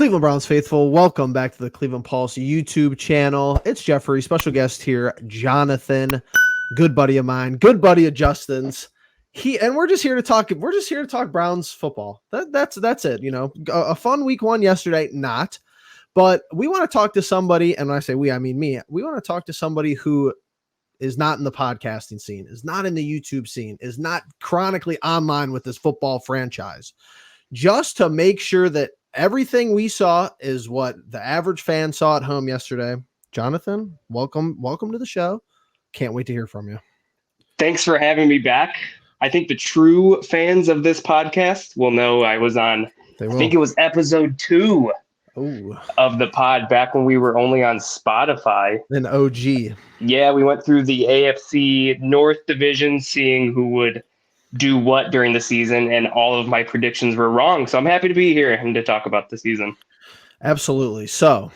Cleveland Browns faithful, welcome back to the Cleveland Pulse YouTube channel. It's Jeffrey, special guest here, Jonathan, good buddy of mine, good buddy of Justin's. We're just here to talk. We're just here to talk Browns football. That's it. You know, a fun week one yesterday, not, but we want to talk to somebody, and when I say we, I mean me. We want to talk to somebody who is not in the podcasting scene, is not in the YouTube scene, is not chronically online with this football franchise, just to make sure that everything we saw is what the average fan saw at home yesterday. Jonathan, welcome to the show. Can't wait to hear from you. Thanks for having me back. I think the true fans of this podcast will know I was on, I think it was episode 2 of the pod back when we were only on Spotify. An OG. Yeah, we went through the AFC North division, seeing who would do what during the season, and all of my predictions were wrong. So I'm happy to be here and to talk about the season. Absolutely. So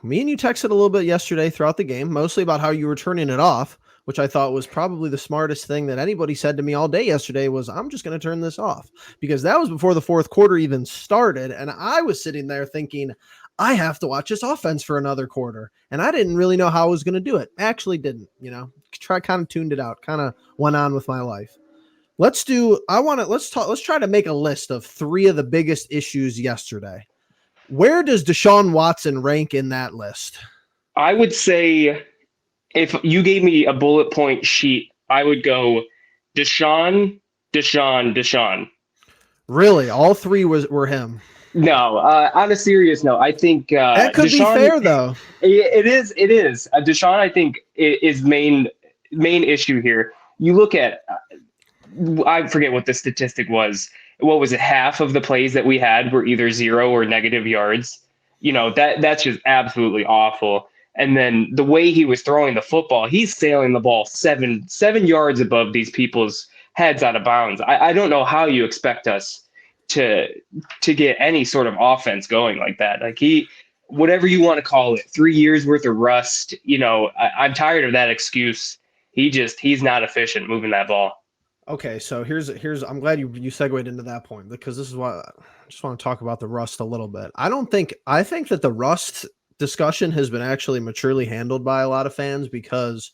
me and you texted a little bit yesterday throughout the game, mostly about how you were turning it off, which I thought was probably the smartest thing that anybody said to me all day yesterday was, I'm just going to turn this off, because that was before the fourth quarter even started. And I was sitting there thinking, I have to watch this offense for another quarter. And I didn't really know how I was going to do it. Actually didn't, kind of tuned it out, kind of went on with my life. Let's try to make a list of 3 of the biggest issues yesterday. Where does Deshaun Watson rank in that list? I would say, if you gave me a bullet point sheet, I would go Deshaun. Really? All 3 were him? No, on a serious note, I think that could Deshaun, be fair, though. It is. Deshaun, I think, is main issue here. You look at, I forget what the statistic was. What was it? Half of the plays that we had were either 0 or negative yards. That's just absolutely awful. And then the way he was throwing the football, he's sailing the ball seven yards above these people's heads out of bounds. I don't know how you expect us to get any sort of offense going like that. Like whatever you want to call it, 3 years worth of rust. I'm tired of that excuse. He's not efficient moving that ball. Okay, so here's I'm glad you segued into that point, because this is why I just want to talk about the rust a little bit. I think that the rust discussion has been actually maturely handled by a lot of fans, because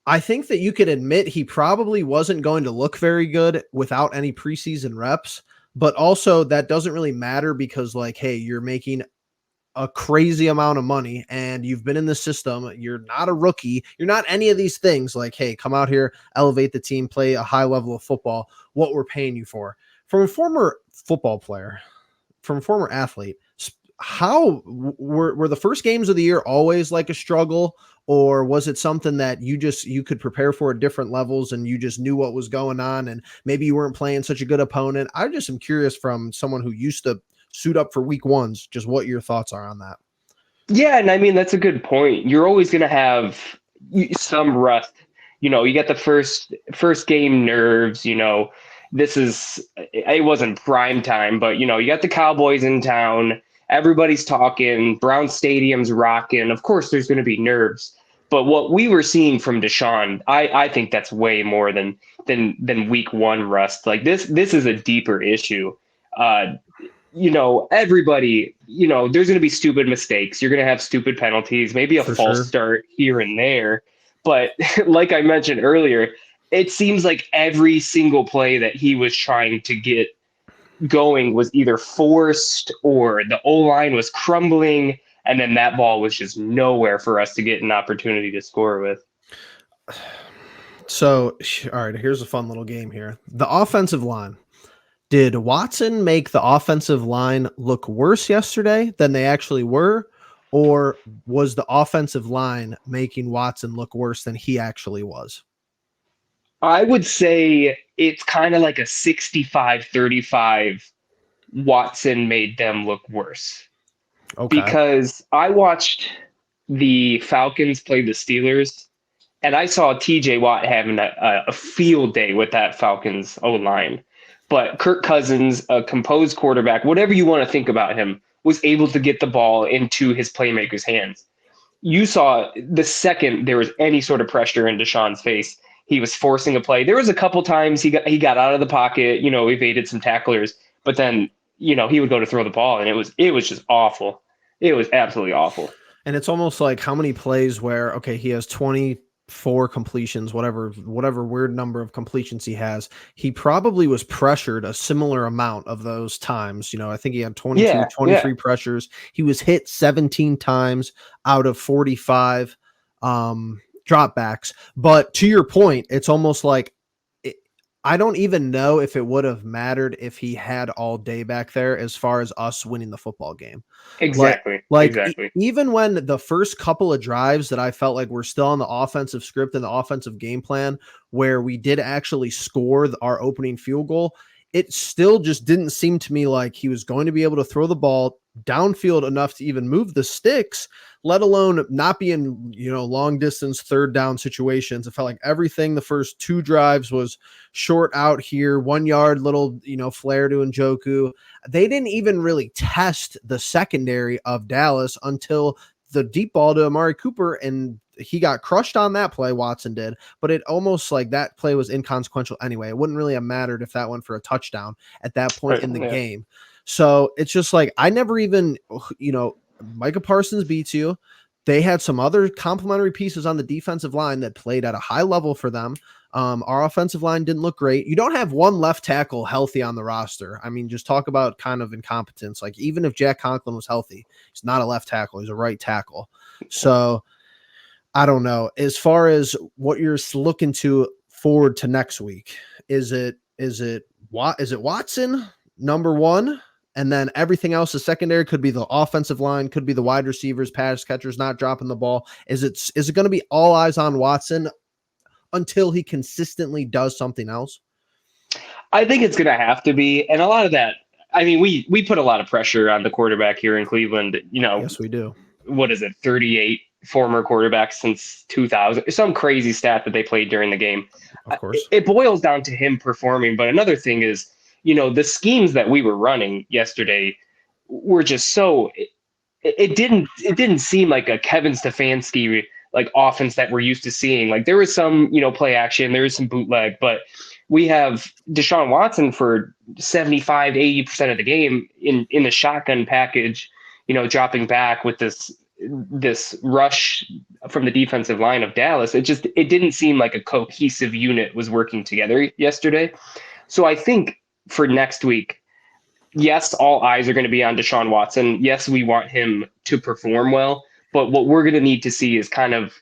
I think that you could admit he probably wasn't going to look very good without any preseason reps, but also that doesn't really matter, because hey, you're making a crazy amount of money and you've been in the system. You're not a rookie. You're not any of these things. Hey, come out here, elevate the team, play a high level of football, what we're paying you for. From a former football player, from a former athlete, how were the first games of the year always like a struggle, or was it something that you could prepare for at different levels and you just knew what was going on and maybe you weren't playing such a good opponent? I just am curious, from someone who used to suit up for week ones, just what your thoughts are on that. Yeah, and I mean, that's a good point. You're always going to have some rust. You get the first game nerves. It wasn't prime time, but you got the Cowboys in town. Everybody's talking. Brown Stadium's rocking. Of course, there's going to be nerves. But what we were seeing from Deshaun, I think that's way more than week one rust. Like this is a deeper issue. Everybody, there's going to be stupid mistakes. You're going to have stupid penalties, maybe a false start here and there. But like I mentioned earlier, it seems like every single play that he was trying to get going was either forced or the O-line was crumbling. And then that ball was just nowhere for us to get an opportunity to score with. So, all right, here's a fun little game here. The offensive line. Did Watson make the offensive line look worse yesterday than they actually were? Or was the offensive line making Watson look worse than he actually was? I would say it's kind of like a 65-35. Watson made them look worse. Okay. Because I watched the Falcons play the Steelers, and I saw TJ Watt having a field day with that Falcons O-line. But Kirk Cousins, a composed quarterback, whatever you want to think about him, was able to get the ball into his playmakers' hands. You saw the second there was any sort of pressure in Deshaun's face, he was forcing a play. There was a couple times he got out of the pocket, evaded some tacklers, but then he would go to throw the ball, and it was just awful. It was absolutely awful. And it's almost like how many plays where, okay, he has 24 completions, whatever weird number of completions he has. He probably was pressured a similar amount of those times. I think he had 23 Yeah. pressures. He was hit 17 times out of 45 dropbacks. But to your point, it's almost like I don't even know if it would have mattered if he had all day back there as far as us winning the football game. Exactly. Even when the first couple of drives that I felt like we're still on the offensive script and the offensive game plan where we did actually score our opening field goal, it still just didn't seem to me like he was going to be able to throw the ball downfield enough to even move the sticks, let alone not be in, long distance third down situations. It felt like everything the first two drives was short out here, 1 yard, little, flare to Njoku. They didn't even really test the secondary of Dallas until the deep ball to Amari Cooper, and he got crushed on that play. Watson did, but it almost like that play was inconsequential anyway. It wouldn't really have mattered if that went for a touchdown at that point in the game. So it's just like, I never even, Micah Parsons beats you. They had some other complementary pieces on the defensive line that played at a high level for them. Our offensive line didn't look great. You don't have one left tackle healthy on the roster. I mean, just talk about kind of incompetence. Like, even if Jack Conklin was healthy, he's not a left tackle. He's a right tackle. So I don't know. As far as what you're looking to forward to next week, is it Watson number one? And then everything else is secondary. Could be the offensive line, could be the wide receivers, pass catchers not dropping the ball. Is it going to be all eyes on Watson until he consistently does something else? I think it's going to have to be. And a lot of that, I mean, we put a lot of pressure on the quarterback here in Cleveland. Yes, we do. What is it? 38 former quarterbacks since 2000. Some crazy stat that they played during the game. Of course. It boils down to him performing. But another thing is, the schemes that we were running yesterday were just so it didn't seem like a Kevin Stefanski like offense that we're used to seeing. Like, there was some, play action, there was some bootleg, but we have Deshaun Watson for 75, 80% of the game in the shotgun package, dropping back with this rush from the defensive line of Dallas. It didn't seem like a cohesive unit was working together yesterday. So I think for next week, yes, all eyes are going to be on Deshaun Watson. Yes, we want him to perform well, but what we're going to need to see is kind of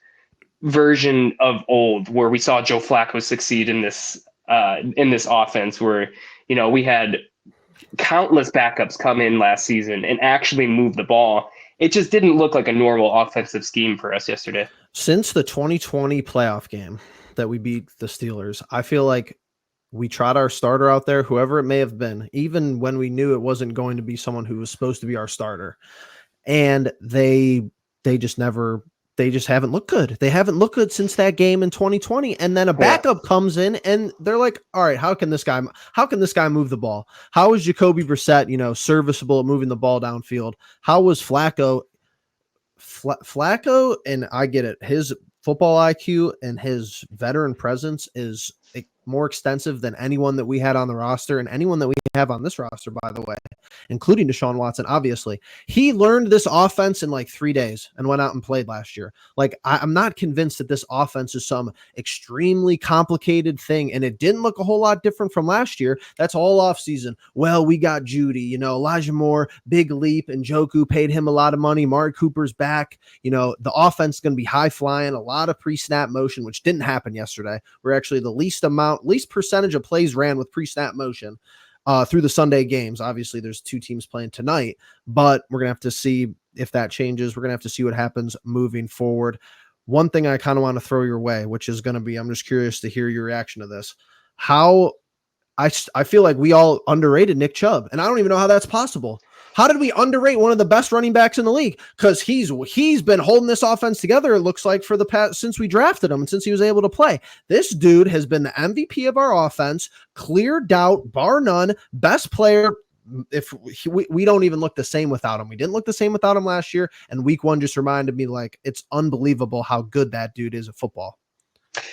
version of old, where we saw Joe Flacco succeed in this offense, where we had countless backups come in last season and actually move the ball. It just didn't look like a normal offensive scheme for us yesterday. Since the 2020 playoff game that we beat the Steelers, I feel like we trot our starter out there, whoever it may have been, even when we knew it wasn't going to be someone who was supposed to be our starter. And they just haven't looked good. They haven't looked good since that game in 2020. And then a backup comes in and they're like, all right, how can this guy move the ball? How is Jacoby Brissett, serviceable at moving the ball downfield? How was Flacco? Flacco, and I get it, his football IQ and his veteran presence is more extensive than anyone that we had on the roster and anyone that we have on this roster, by the way, including Deshaun Watson. Obviously, he learned this offense in like 3 days and went out and played last year. Like, I'm not convinced that this offense is some extremely complicated thing, and it didn't look a whole lot different from last year. That's all off season. Well, we got Judy, Elijah Moore, big leap, and Njoku paid him a lot of money. Amari Cooper's back. The offense is going to be high flying, a lot of pre-snap motion, which didn't happen yesterday. We're actually the least percentage of plays ran with pre-snap motion through the Sunday games. Obviously, there's two teams playing tonight, but we're going to have to see if that changes. We're going to have to see what happens moving forward. One thing I kind of want to throw your way, which is going to be, I'm just curious to hear your reaction to this. How I feel like we all underrated Nick Chubb, and I don't even know how that's possible. How did we underrate one of the best running backs in the league? Because he's been holding this offense together, it looks like, for the past since we drafted him and since he was able to play. This dude has been the MVP of our offense, clear doubt, bar none, best player. If we don't even look the same without him. We didn't look the same without him last year, and week one just reminded me, like, it's unbelievable how good that dude is at football.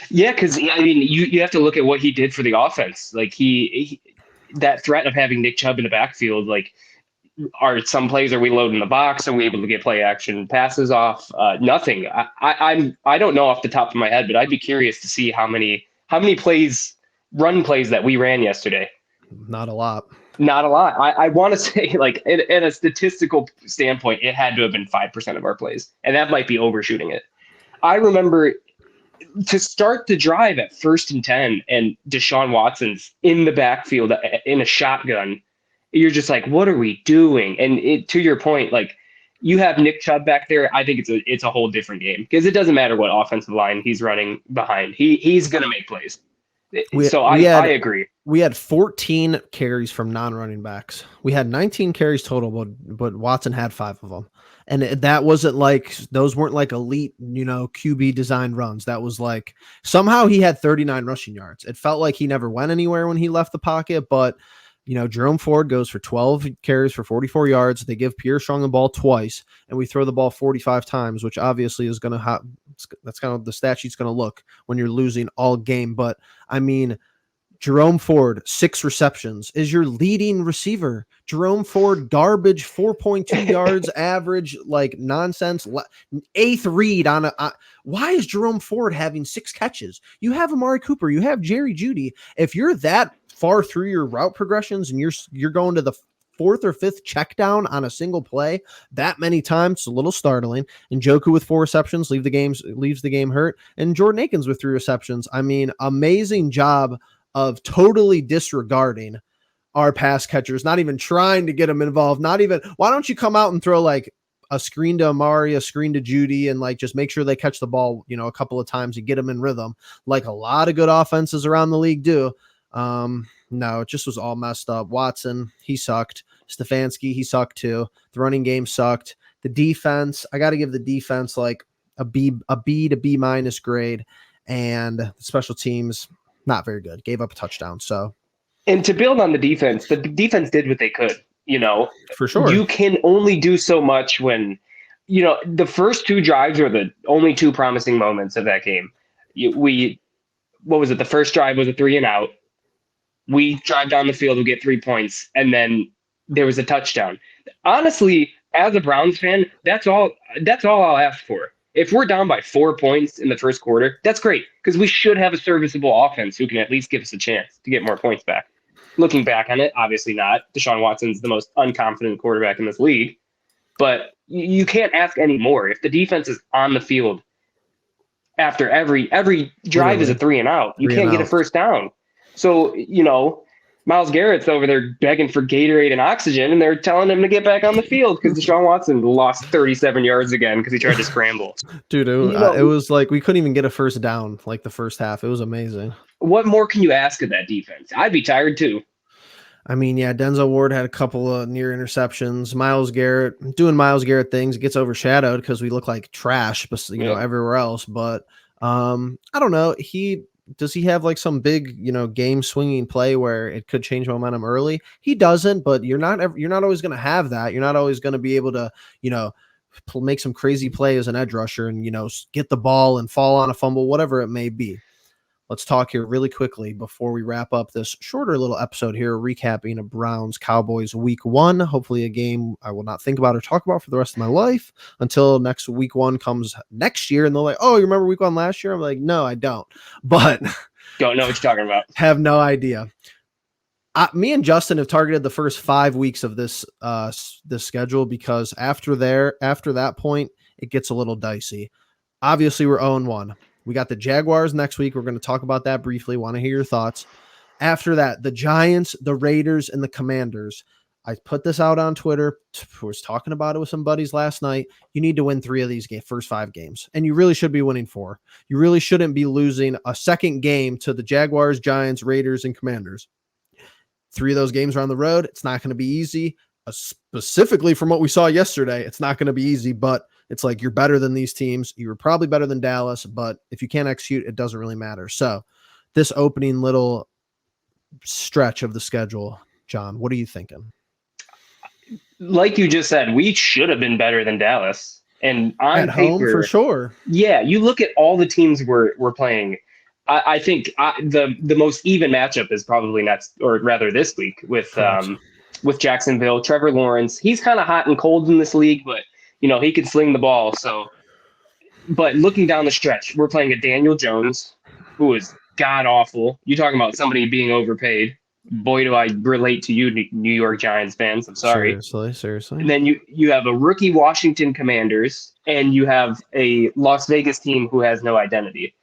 Yeah, because I mean, you have to look at what he did for the offense. Like, he that threat of having Nick Chubb in the backfield, like, are some plays, are we loading the box? Are we able to get play action passes off? Nothing. I don't know off the top of my head, but I'd be curious to see how many plays, run plays, that we ran yesterday. Not a lot. Not a lot. I want to say, like, in a statistical standpoint, it had to have been 5% of our plays, and that might be overshooting it. I remember to start the drive at 1st and 10, and Deshaun Watson's in the backfield in a shotgun. You're just like, what are we doing? And to your point, like, you have Nick Chubb back there. I think it's a whole different game, because it doesn't matter what offensive line he's running behind. He's going to make plays. I agree. We had 14 carries from non-running backs. We had 19 carries total, but Watson had 5 of them. And that wasn't like, those weren't like elite, QB designed runs. That was like, somehow he had 39 rushing yards. It felt like he never went anywhere when he left the pocket, but Jerome Ford goes for 12 carries for 44 yards. They give Pierre Strong the ball twice, and we throw the ball 45 times, which obviously is going to have, that's kind of the stat sheet's going to look when you're losing all game. But I mean, Jerome Ford, 6 receptions, is your leading receiver. Jerome Ford, garbage, 4.2 yards average, like nonsense. 8th read on why is Jerome Ford having 6 catches? You have Amari Cooper, you have Jerry Jeudy. If you're that far through your route progressions and you're going to the 4th or 5th check down on a single play that many times, it's a little startling. And Njoku with 4 receptions leaves the game hurt. And Jordan Akins with 3 receptions. I mean, amazing job of totally disregarding our pass catchers, not even trying to get them involved. Not even, why don't you come out and throw like a screen to Amari, a screen to Jeudy, and like just make sure they catch the ball, a couple of times. You get them in rhythm, like a lot of good offenses around the league do. No, it just was all messed up. Watson, he sucked. Stefanski, he sucked too. The running game sucked. The defense, I got to give the defense like a B to B minus grade, and the special teams, not very good. Gave up a touchdown. So, and to build on the defense did what they could, for sure. You can only do so much when, the first 2 drives are the only 2 promising moments of that game. What was it? The first drive was a 3 and out. We drive down the field, we get 3 points, and then there was a touchdown. Honestly, as a Browns fan, that's all I'll ask for. If we're down by 4 points in the first quarter, that's great, because we should have a serviceable offense who can at least give us a chance to get more points back. Looking back on it, obviously not. Deshaun Watson's the most unconfident quarterback in this league, but you can't ask any more. If the defense is on the field after every drive is a 3 and out, you can't get a first down. So, Myles Garrett's over there begging for Gatorade and oxygen, and they're telling him to get back on the field because Deshaun Watson lost 37 yards again because he tried to scramble. Dude, it was like we couldn't even get a first down like the first half. It was amazing. What more can you ask of that defense? I'd be tired too. I mean, yeah, Denzel Ward had a couple of near interceptions. Myles Garrett doing Myles Garrett things, gets overshadowed because we look like trash, but everywhere else. But I don't know. Does he have like some big, game swinging play where it could change momentum early? He doesn't, but you're not always going to have that. You're not always going to be able to, make some crazy play as an edge rusher and, get the ball and fall on a fumble, whatever it may be. Let's talk here really quickly before we wrap up this shorter little episode here, recapping a Browns-Cowboys week 1. Hopefully a game I will not think about or talk about for the rest of my life until next week 1 comes next year. And they're like, oh, you remember week 1 last year? I'm like, no, I don't. But don't know what you're talking about. Have no idea. Me and Justin have targeted the first 5 weeks of this schedule because after that point, it gets a little dicey. Obviously, we're 0-1. We got the Jaguars next week. We're going to talk about that briefly. Want to hear your thoughts. After that, the Giants, the Raiders, and the Commanders. I put this out on Twitter. I was talking about it with some buddies last night. You need to win 3 of these first 5 games, and you really should be winning 4. You really shouldn't be losing a second game to the Jaguars, Giants, Raiders, and Commanders. 3 of those games are on the road. It's not going to be easy. Specifically from what we saw yesterday, it's not going to be easy, but it's like you're better than these teams. You were probably better than Dallas, but if you can't execute, it doesn't really matter. So this opening little stretch of the schedule, John, what are you thinking? Like you just said, we should have been better than Dallas. And on at home, for sure. Yeah, you look at all the teams we're playing. I think the most even matchup is probably next, or rather this week Correct. with Jacksonville. Trevor Lawrence, he's kind of hot and cold in this league, but he can sling the ball. So, but looking down the stretch, we're playing a Daniel Jones, who is god awful. You talking about somebody being overpaid? Boy, do I relate to you, New York Giants fans. I'm sorry. Seriously. And then you have a rookie Washington Commanders, and you have a Las Vegas team who has no identity.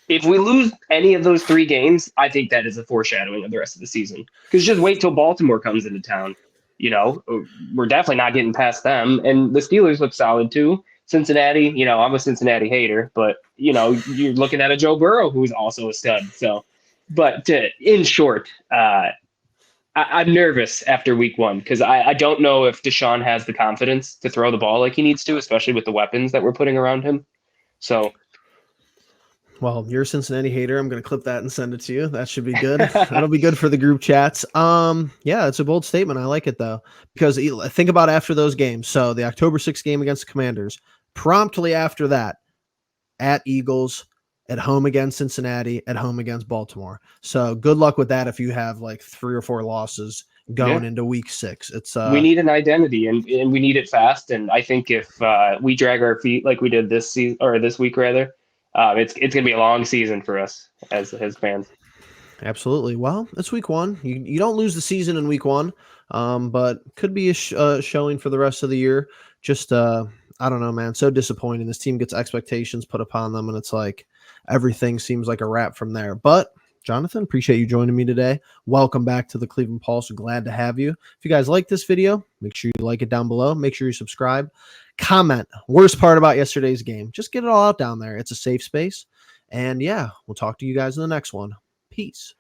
If we lose any of those three games, I think that is a foreshadowing of the rest of the season. Because just wait till Baltimore comes into town. We're definitely not getting past them. And the Steelers look solid too. Cincinnati, I'm a Cincinnati hater, but you're looking at a Joe Burrow who's also a stud. So, but in short, I'm nervous after week one because I don't know if Deshaun has the confidence to throw the ball like he needs to, especially with the weapons that we're putting around him. So. Well, you're a Cincinnati hater. I'm going to clip that and send it to you. That should be good. That'll be good for the group chats. Yeah, it's a bold statement. I like it though, because think about after those games. So the October 6th game against the Commanders, promptly after that, at Eagles, at home against Cincinnati, at home against Baltimore. So good luck with that if you have like 3 or 4 losses going into week 6. It's we need an identity and we need it fast. And I think if we drag our feet like we did this season or this week rather, it's going to be a long season for us as fans. Absolutely. Well, it's week 1. You don't lose the season in week 1, but could be a showing for the rest of the year. Just I don't know, man. So disappointing. This team gets expectations put upon them, and it's like everything seems like a wrap from there. But Jonathan, appreciate you joining me today. Welcome back to the Cleveland Pulse. Glad to have you. If you guys like this video, make sure you like it down below. Make sure you subscribe. Comment. Worst part about yesterday's game. Just get it all out down there. It's a safe space. And yeah, we'll talk to you guys in the next one. Peace.